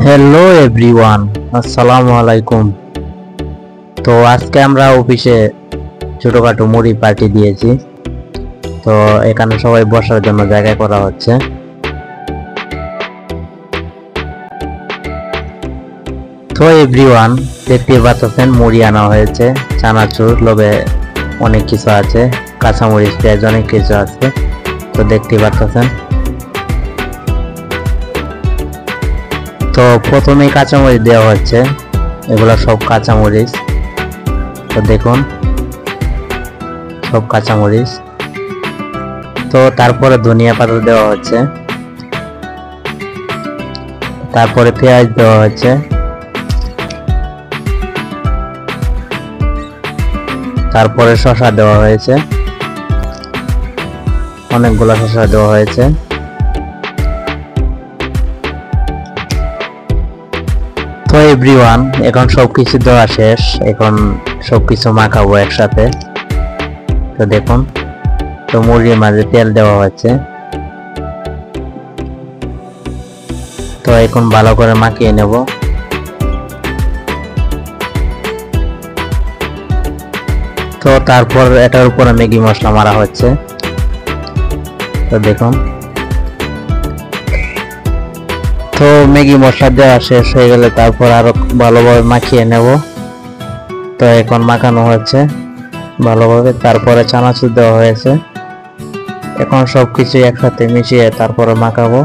Hello everyone, আসসালামু আলাইকুম। তো আজকে আমরা অফিসে ছোটখাটো মুড়ি পার্টি দিয়েছি। তো এখানে সবাই বসার জন্য জায়গা করা হচ্ছে। তো এভরিওয়ান, দেখতে পাচ্ছেন মুড়ি আনা হয়েছে, চানাচুর লবে অনেক কিছু আছে, কাঁচামরিচ পেঁয়াজ অনেক কিছু আছে। তো দেখতে পাচ্ছেন। তো প্রথমেই কাঁচামরিচ দেওয়া হচ্ছে, এগুলো সব কাঁচামরিচ। তো দেখুন সব কাঁচামরিচ। তো তারপরে ধনিয়া পাতা দেওয়া হচ্ছে, তারপরে পেঁয়াজ দেওয়া হচ্ছে, তারপরে শসা দেওয়া হয়েছে, অনেকগুলো শসা দেওয়া হয়েছে। তো এভরিওয়ান, এখন সবকিছু দেওয়া শেষ, এখন সবকিছু মাখাবো একসাথে। তো দেখুন, তো মুরগির মাঝে তেল দেওয়া হচ্ছে। তো এখন ভালো করে মাখিয়ে নেব। তো তারপর এটার উপরে ম্যাগি মশলা মারা হচ্ছে। তো দেখুন, তো ম্যাগি মশলা দেওয়া শেষ হয়ে গেলে তারপর আরো ভালোভাবে মাখিয়ে নেব। তো এখন মাখানো হচ্ছে ভালোভাবে, তারপরে চানাচুর দেওয়া হয়েছে। এখন সবকিছু একসাথে মিশিয়ে তারপরে মাখাবো।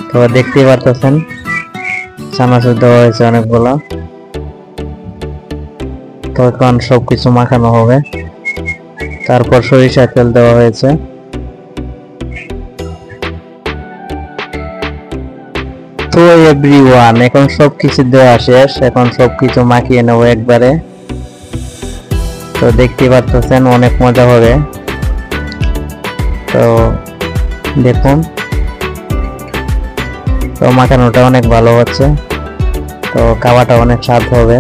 তো দেখতেই পারতেছেন চানাচুর দেওয়া হয়েছে অনেকগুলো। তো এখন সবকিছু মাখানো হবে, তারপর সরিষার তেল দেওয়া হয়েছে। তো এভরিওয়ান, এখন সবকিছু দেওয়া শেষ, এখন সবকিছু মাখিয়ে নেব একবারে। তো দেখতে পাচ্ছেন অনেক মজা হবে। তো দেখুন, তো মাখানোটা অনেক ভালো হচ্ছে, তো খাওয়াটা অনেক স্বাদ হবে।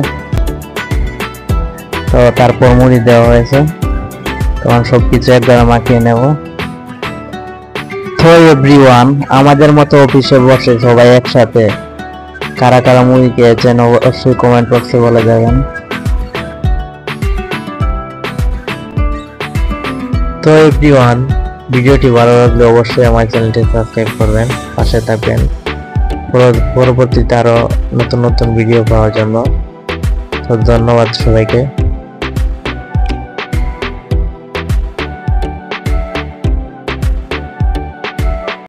তো তারপর মুড়ি দেওয়া হয়েছে, তখন সবকিছু একবারে মাখিয়ে নেব। তো এভরিওয়ান, আমাদের মতো অফিসে বসে সবাই একসাথে কারা কারা মুড়ি খেয়েছেন অবশ্যই কমেন্ট বক্সে বলে যাবেন। তো এভরিওয়ান, ভিডিওটি ভালো লাগলে অবশ্যই আমার চ্যানেলটি সাবস্ক্রাইব করবেন, পাশে থাকবেন পরবর্তীতে আরো নতুন নতুন ভিডিও পাওয়ার জন্য। তো ধন্যবাদ সবাইকে।